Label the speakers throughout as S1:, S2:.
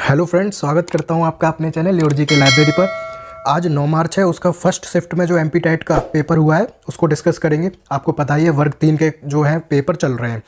S1: Hello friends, स्वागत करता हूं आपका अपने चैनल लियोर जी के लाइब्रेरी पर। आज 9 मार्च है, उसका फर्स्ट शिफ्ट में जो एमपी टेट का पेपर हुआ है उसको डिस्कस करेंगे। आपको पता ही है वर्ग 3 के जो हैं पेपर चल रहे हैं।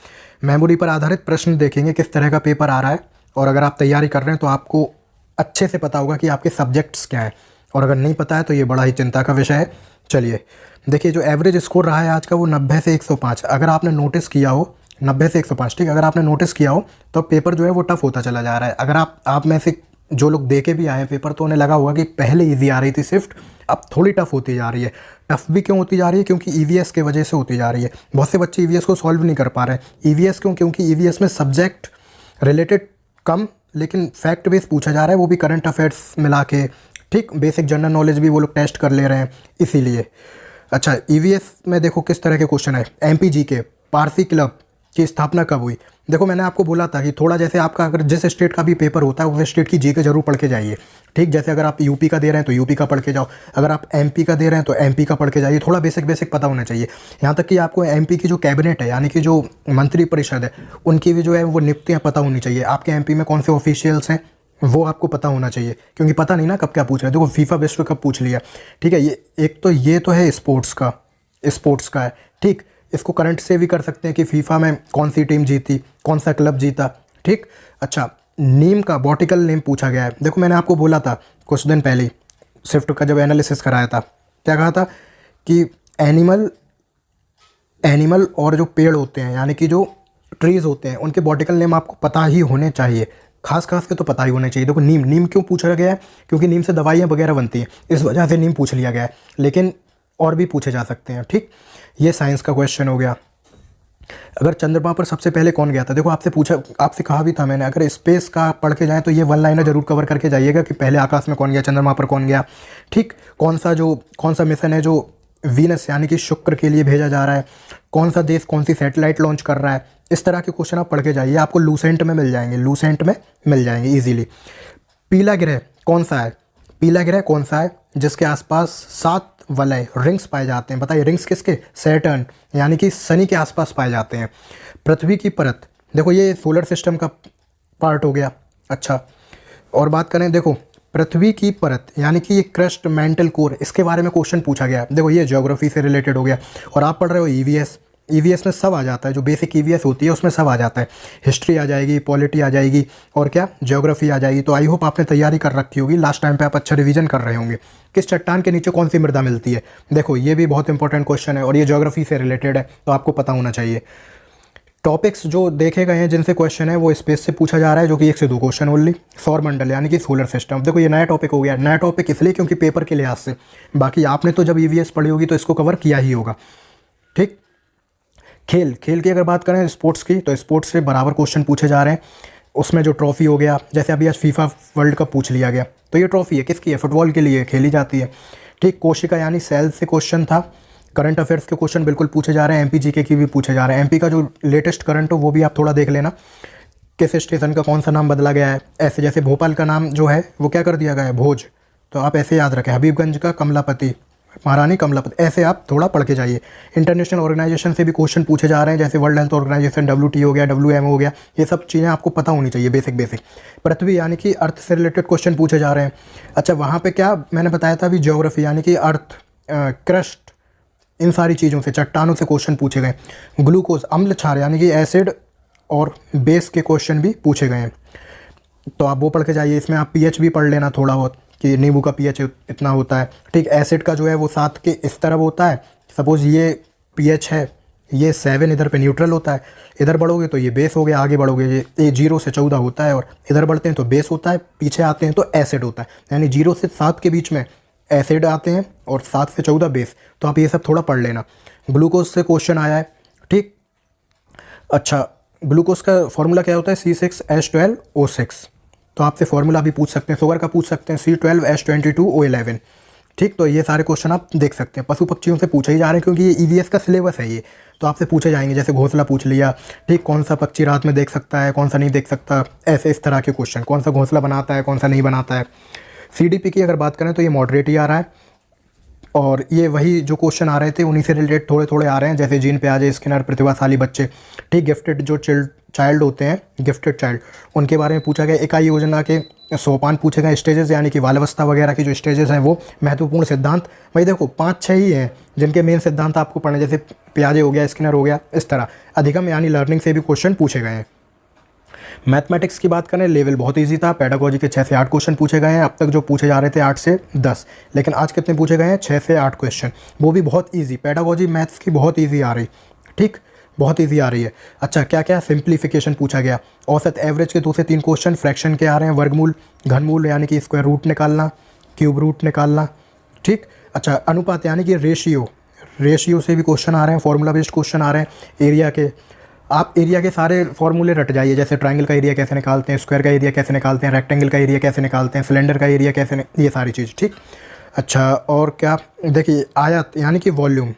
S1: मेमोरी पर आधारित प्रश्न देखेंगे किस तरह का पेपर आ रहा है, और अगर आप तैयारी कर रहे हैं तो आपको अच्छे से पता होगा कि आपके सब्जेक्ट्स क्या हैं, और अगर नहीं पता है तो ये बड़ा ही चिंता का विषय है। चलिए देखिए, जो एवरेज स्कोर रहा है आज का वो 90 से 105। अगर आपने नोटिस किया हो 90 से 105, ठीक, अगर आपने नोटिस किया हो तो पेपर जो है वो टफ होता चला जा रहा है। अगर आप में से जो लोग दे के भी आए हैं पेपर, तो उन्हें लगा होगा कि पहले इजी आ रही थी शिफ्ट, अब थोड़ी टफ होती जा रही है। टफ भी क्यों होती जा रही है? क्योंकि ईवीएस के वजह से होती जा रही है। बहुत से बच्चे ईवीएस को सॉल्व नहीं कर पा रहे हैं। ईवीएस क्यों? क्योंकि ईवीएस में सब्जेक्ट रिलेटेड कम, लेकिन फैक्ट बेस पूछा जा रहा है, वो भी करंट अफेयर्स मिला के, ठीक, बेसिक जनरल नॉलेज भी वो लोग टेस्ट कर ले रहे हैं इसीलिए। अच्छा, ईवीएस में देखो किस तरह के क्वेश्चन है। एमपीजी के पारसी क्लब की स्थापना कब हुई? देखो मैंने आपको बोला था कि थोड़ा जैसे आपका अगर जिस स्टेट का भी पेपर होता है उस स्टेट की जीके जरूर पढ़ के जाइए, ठीक। जैसे अगर आप यूपी का दे रहे हैं तो यूपी का पढ़ के जाओ, अगर आप एमपी का दे रहे हैं तो एमपी का पढ़ के जाइए। थोड़ा बेसिक पता होना चाहिए। यहाँ तक कि आपको एमपी की जो कैबिनेट है, यानी कि जो मंत्री परिषद है, उनकी भी जो है वो नियुक्तियाँ पता होनी चाहिए। आपके एमपी में कौन से ऑफिशियल्स हैं वो आपको पता होना चाहिए, क्योंकि पता नहीं ना कब क्या पूछ रहे हैं। देखो फीफा विश्व कप पूछ लिया, ठीक है। ये तो है स्पोर्ट्स का है, ठीक। इसको करंट से भी कर सकते हैं कि फीफा में कौन सी टीम जीती, कौन सा क्लब जीता, ठीक। अच्छा, नीम का बॉटिकल नेम पूछा गया है। देखो मैंने आपको बोला था कुछ दिन पहले ही, स्विफ्ट का जब एनालिसिस कराया था, क्या कहा था कि एनिमल और जो पेड़ होते हैं, यानी कि जो ट्रीज़ होते हैं, उनके बॉटिकल नेम आपको पता ही होने चाहिए। खास के तो पता ही होने चाहिए। देखो नीम क्यों पूछा गया है? क्योंकि नीम से दवाइयाँ वगैरह बनती हैं, इस वजह से नीम पूछ लिया गया है, लेकिन और भी पूछे जा सकते हैं, ठीक। ये साइंस का क्वेश्चन हो गया। अगर चंद्रमा पर सबसे पहले कौन गया था? देखो आपसे कहा भी था मैंने, अगर स्पेस का पढ़ के जाएं तो ये वन लाइनर जरूर कवर करके जाइएगा कि पहले आकाश में कौन गया, चंद्रमा पर कौन गया, ठीक। कौन सा मिशन है जो वीनस यानी कि शुक्र के लिए भेजा जा रहा है, कौन सा देश कौन सी सैटेलाइट लॉन्च कर रहा है। इस तरह के क्वेश्चन आप पढ़ के जाइए, आपको लूसेंट में मिल जाएंगे ईजिली। पीला ग्रह कौन सा है जिसके आसपास 7 वलय रिंग्स पाए जाते हैं? बताइए, रिंग्स किसके? सैटर्न यानी कि शनि के आसपास पाए जाते हैं। पृथ्वी की परत, देखो ये सोलर सिस्टम का पार्ट हो गया। अच्छा, और बात करें, देखो पृथ्वी की परत यानी कि ये क्रस्ट मेंटल कोर, इसके बारे में क्वेश्चन पूछा गया। देखो ये ज्योग्राफी से रिलेटेड हो गया, और आप पढ़ रहे हो ईवीएस में सब आ जाता है। जो बेसिक ईवीएस होती है उसमें सब आ जाता है। हिस्ट्री आ जाएगी, पॉलिटी आ जाएगी, और क्या, ज्योग्राफी आ जाएगी। तो आई होप आपने तैयारी कर रखी होगी, लास्ट टाइम पे आप अच्छा रिवीजन कर रहे होंगे। किस चट्टान के नीचे कौन सी मृदा मिलती है? देखो ये भी बहुत इंपॉर्टेंट क्वेश्चन है, और ये ज्योग्राफी से रिलेटेड है, तो आपको पता होना चाहिए। टॉपिक्स जो देखे गए हैं जिनसे क्वेश्चन है वो स्पेस से पूछा जा रहा है, जो कि 1 से 2 क्वेश्चन ओनली। सौरमंडल यानी कि सोलर सिस्टम, देखो ये नया टॉपिक हो गया। नया टॉपिक इसलिए क्योंकि पेपर के लिहाज से, बाकी आपने तो जब ईवीएस पढ़ी होगी तो इसको कवर किया ही होगा, ठीक। खेल की अगर बात करें स्पोर्ट्स की, तो स्पोर्ट्स से बराबर क्वेश्चन पूछे जा रहे हैं। उसमें जो ट्रॉफी हो गया, जैसे अभी आज फीफा वर्ल्ड कप पूछ लिया गया, तो ये ट्रॉफी है किसकी है? फुटबॉल के लिए खेली जाती है, ठीक। कोशिका यानी सेल से क्वेश्चन था। करंट अफेयर्स के क्वेश्चन बिल्कुल पूछे जा रहे हैं, एमपीजीके की भी पूछे जा रहे हैं। एमपी का जो लेटेस्ट करंट हो वो भी आप थोड़ा देख लेना, किस स्टेशन का कौन सा नाम बदला गया है। ऐसे जैसे भोपाल का नाम जो है वो क्या कर दिया गया है? भोज, तो आप ऐसे याद रखें। हबीबगंज का कमलापति, महारानी कमलापति, ऐसे आप थोड़ा पढ़ के जाइए। इंटरनेशनल ऑर्गेनाइजेशन से भी क्वेश्चन पूछे जा रहे हैं, जैसे वर्ल्ड हेल्थ ऑर्गेनाइजेशन, WT हो गया, WMO हो गया। ये सब चीज़ें आपको पता होनी चाहिए, बेसिक। पृथ्वी यानी कि अर्थ से रिलेटेड क्वेश्चन पूछे जा रहे हैं। अच्छा, वहाँ पे क्या मैंने बताया था अभी, ज्योग्राफी यानी कि अर्थ, क्रस्ट, इन सारी चीज़ों से, चट्टानों से क्वेश्चन पूछे गए। ग्लूकोज अम्ल क्षार यानी कि एसिड और बेस के क्वेश्चन भी पूछे गए हैं, तो आप वो पढ़ के जाइए। इसमें आप पीएच भी पढ़ लेना थोड़ा बहुत, कि नींबू का पीएच इतना होता है, ठीक। एसिड का जो है वो 7 के इस तरफ होता है। सपोज़ ये पीएच है, ये 7 इधर पे न्यूट्रल होता है। इधर बढ़ोगे तो ये बेस हो गया, आगे बढ़ोगे ये 0 से 14 होता है, और इधर बढ़ते हैं तो बेस होता है, पीछे आते हैं तो एसिड होता है। यानी 0 से 7 के बीच में एसिड आते हैं, और 7 से 14 बेस। तो आप ये सब थोड़ा पढ़ लेना। ग्लूकोज से क्वेश्चन आया है, ठीक। अच्छा, ग्लूकोज का फॉर्मूला क्या होता है? C6H12O6, तो आपसे फॉर्मूला भी पूछ सकते हैं। शुगर का पूछ सकते हैं, C12H22O11, ठीक। तो ये सारे क्वेश्चन आप देख सकते हैं। पशु पक्षियों से पूछे ही जा रहे हैं, क्योंकि ये ईवीएस का सिलेबस है ये, तो आपसे पूछे जाएंगे। जैसे घोंसला पूछ लिया, ठीक, कौन सा पक्षी रात में देख सकता है, कौन सा नहीं देख सकता, ऐसे इस तरह के क्वेश्चन। कौन सा घोंसला बनाता है, कौन सा नहीं बनाता है। CDP की अगर बात करें तो ये मॉडरेट ही आ रहा है, और ये वही जो क्वेश्चन आ रहे थे उन्हीं से रिलेटेड थोड़े थोड़े आ रहे हैं, जैसे जीन पियाजे, स्किनर, प्रतिभाशाली बच्चे, ठीक। गिफ्टेड जो चाइल्ड होते हैं, गिफ्टेड चाइल्ड, उनके बारे में पूछा गया। इकाई योजना के सोपान पूछे गए, स्टेजेस यानी कि बाल्यावस्था वगैरह की जो स्टेजेस हैं वो। महत्वपूर्ण सिद्धांत भाई देखो 5-6 ही हैं जिनके मेन सिद्धांत आपको पढ़ने, जैसे पियाजे हो गया, स्किनर हो गया, इस तरह। अधिगम यानी लर्निंग से भी क्वेश्चन पूछे गए हैं। मैथमेटिक्स की बात करें, लेवल बहुत इजी था। पेडागोजी के 6 से 8 क्वेश्चन पूछे गए हैं। अब तक जो पूछे जा रहे थे 8 से 10, लेकिन आज कितने पूछे गए हैं? 6 से 8 क्वेश्चन, वो भी बहुत ईजी। पेडागोजी मैथ्स की बहुत ईजी आ रही, ठीक, बहुत ईजी आ रही है। अच्छा, क्या क्या? सिंप्लीफिकेशन पूछा गया, औसत एवरेज के 2 से 3 क्वेश्चन, फ्रैक्शन के आ रहे हैं, वर्गमूल, घनमूल यानी कि स्क्वायर रूट निकालना, क्यूब रूट निकालना, ठीक। अच्छा, अनुपात यानी कि रेशियो से भी क्वेश्चन आ रहे हैं, फॉर्मूला बेस्ड क्वेश्चन आ रहे हैं। एरिया के, आप एरिया के सारे फॉर्मूले रट जाइए, जैसे ट्रायंगल का एरिया कैसे निकालते हैं, स्क्वायर का एरिया कैसे निकालते हैं, रेक्टेंगल का एरिया कैसे निकालते हैं, सिलेंडर का एरिया कैसे, ये सारी चीज़, ठीक। अच्छा, और क्या? देखिए आयत यानी कि वॉल्यूम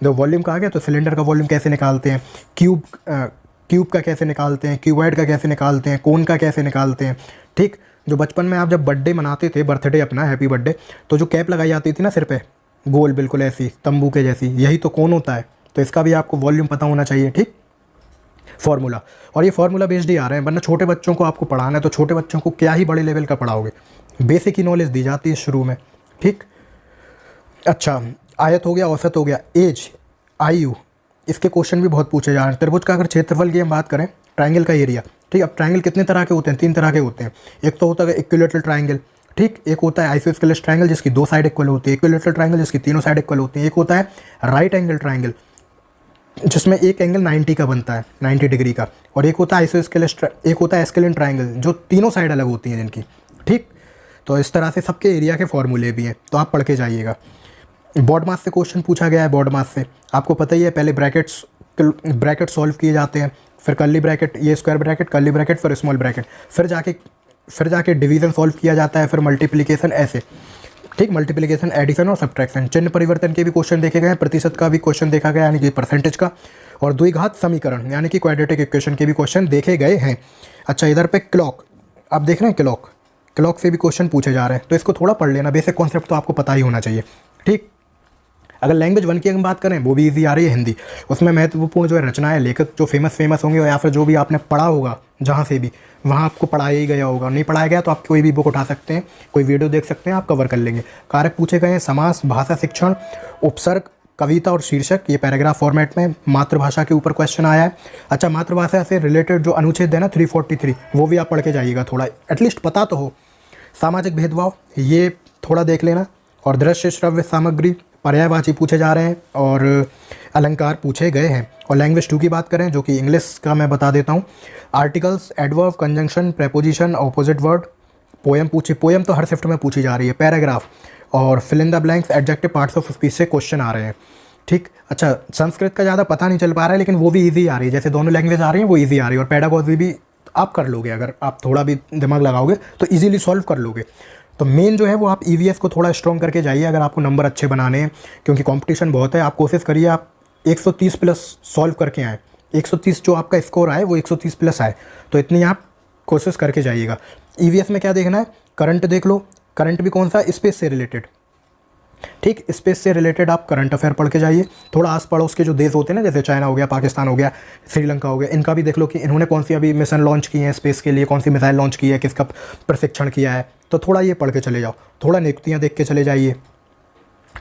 S1: जो वॉल्यूम का आ गया, तो सिलेंडर का वॉल्यूम कैसे निकालते हैं, क्यूब का कैसे निकालते हैं, क्यूबॉइड का कैसे निकालते हैं, कोन का कैसे निकालते हैं, ठीक। जो बचपन में आप जब बर्थडे मनाते थे, बर्थडे अपना, हैप्पी बर्थडे, तो जो कैप लगाई जाती थी ना सिर पे, गोल बिल्कुल ऐसी तंबू के जैसी, यही तो कोन होता है। तो इसका भी आपको वॉल्यूम पता होना चाहिए, ठीक, फॉर्मूला। और ये फार्मूला बेस्ड ही आ रहे हैं, वरना छोटे बच्चों को आपको पढ़ाना है तो छोटे बच्चों को क्या ही बड़े लेवल का पढ़ाओगे, बेसिक ही नॉलेज दी जाती है शुरू में, ठीक। अच्छा, आयत हो गया, औसत हो गया, एज, आयु, इसके क्वेश्चन भी बहुत पूछे जा रहे हैं। त्रिभुज का अगर क्षेत्रफल की हम बात करें, ट्रायंगल का एरिया, ठीक। अब ट्रायंगल कितने तरह के होते हैं? 3 तरह के होते हैं। एक तो होता है इक्विलेटरल ट्रायंगल, ठीक। एक होता है आइसोस्केलेस ट्रायंगल जिसकी 2 साइड इक्वल होती है, इक्विलेटरल ट्रायंगल जिसकी तीनों साइड इक्वल होती है। एक होता है राइट एंगल ट्रायंगल जिसमें एक एंगल 90 का बनता है, 90 डिग्री का। और एक होता है एक होता है एस्केलेन ट्रायंगल जो तीनों साइड अलग होती हैं जिनकी, ठीक। तो इस तरह से सबके एरिया के फॉर्मूले भी हैं, तो आप पढ़ के जाइएगा। बॉड मास से क्वेश्चन पूछा गया है। बॉड मास से आपको पता ही है, पहले ब्रैकेट सॉल्व किए जाते हैं, फिर कर्ली ब्रैकेट, ये स्क्वायर ब्रैकेट, कर्ली ब्रैकेट, फिर स्मॉल ब्रैकेट, फिर जाके डिवीज़न सॉल्व किया जाता है, फिर मल्टीप्लिकेशन, ऐसे, ठीक। मल्टीप्लिकेशन, एडिशन और सब्ट्रैक्शन। चिन्ह परिवर्तन के भी क्वेश्चन देखे गए हैं, प्रतिशत का भी क्वेश्चन देखा गया यानी कि परसेंटेज का, और द्विघात समीकरण यानी कि क्वाड्रेटिक इक्वेशन के भी क्वेश्चन देखे गए हैं। अच्छा, इधर पे क्लॉक, आप देख रहे हैं क्लॉक से भी क्वेश्चन पूछे जा रहे हैं, तो इसको थोड़ा पढ़ लेना, बेसिक कॉन्सेप्ट तो आपको पता ही होना चाहिए, ठीक। अगर लैंग्वेज 1 की हम बात करें, वो भी इजी आ रही है, हिंदी। उसमें महत्वपूर्ण जो है रचनाएं, लेखक जो फेमस होंगे, या फिर जो भी आपने पढ़ा होगा जहाँ से भी, वहाँ आपको पढ़ाया ही गया होगा। नहीं पढ़ाया गया तो आप कोई भी बुक उठा सकते हैं, कोई वीडियो देख सकते हैं, आप कवर कर लेंगे। कारक पूछे गए हैं, समास, भाषा शिक्षण, उपसर्ग, कविता और शीर्षक, ये पैराग्राफ फॉर्मेट में। मातृभाषा के ऊपर क्वेश्चन आया है। अच्छा, मातृभाषा से रिलेटेड जो अनुच्छेद है ना 343, वो भी आप पढ़ के जाइएगा, थोड़ा एटलीस्ट पता तो हो। सामाजिक भेदभाव, ये थोड़ा देख लेना। और दृश्य श्रव्य सामग्री, पर्यायवाची पूछे जा रहे हैं, और अलंकार पूछे गए हैं। और लैंग्वेज 2 की बात करें, जो कि इंग्लिश का मैं बता देता हूँ। Articles, adverb, conjunction, preposition, opposite word, poem तो हर शिफ्ट में पूछी जा रही है, पैराग्राफ, और fill in the blanks, adjective, parts of speech से क्वेश्चन आ रहे हैं, ठीक। अच्छा, संस्कृत का ज़्यादा पता नहीं चल पा रहा है, लेकिन वो भी ईजी आ रही है, जैसे दोनों लैंग्वेज आ रही हैं वो ईजी आ रही है। और पेडागोजी भी आप कर लोगे, अगर आप थोड़ा भी दिमाग लगाओगे तो ईजिली सॉल्व कर लोगे। तो मेन जो है वो आप ईवीएस को थोड़ा स्ट्रॉन्ग करके जाइए, अगर आपको नंबर अच्छे बनाने हैं, क्योंकि कंपटीशन बहुत है। आप कोशिश करिए आप 130 प्लस सॉल्व करके आए, 130 जो आपका स्कोर आए वो 130 प्लस आए, तो इतनी आप कोशिश करके जाइएगा। ईवीएस में क्या देखना है? करंट देख लो, करंट भी कौन सा? स्पेस से रिलेटेड, ठीक। स्पेस से रिलेटेड आप करंट अफेयर पढ़ के जाइए। थोड़ा आस पड़ोस के जो देश होते हैं ना, जैसे चाइना हो गया, पाकिस्तान हो गया, श्रीलंका हो गया, इनका भी देख लो कि इन्होंने कौन सी अभी मिशन लॉन्च की है स्पेस के लिए, कौन सी मिसाइल लॉन्च की है, किसका प्रशिक्षण किया है, तो थोड़ा ये पढ़ के चले जाओ, थोड़ा नियुक्तियाँ देख के चले जाइए,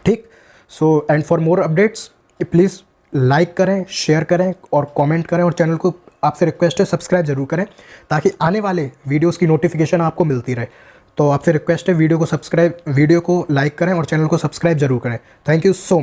S1: ठीक। So and for more updates please like करें, शेयर करें और कमेंट करें, और चैनल को आपसे रिक्वेस्ट है सब्सक्राइब ज़रूर करें, ताकि आने वाले वीडियोज़ की नोटिफिकेशन आपको मिलती रहे। तो आपसे रिक्वेस्ट है वीडियो को लाइक करें और चैनल को सब्सक्राइब जरूर करें। Thank you so much.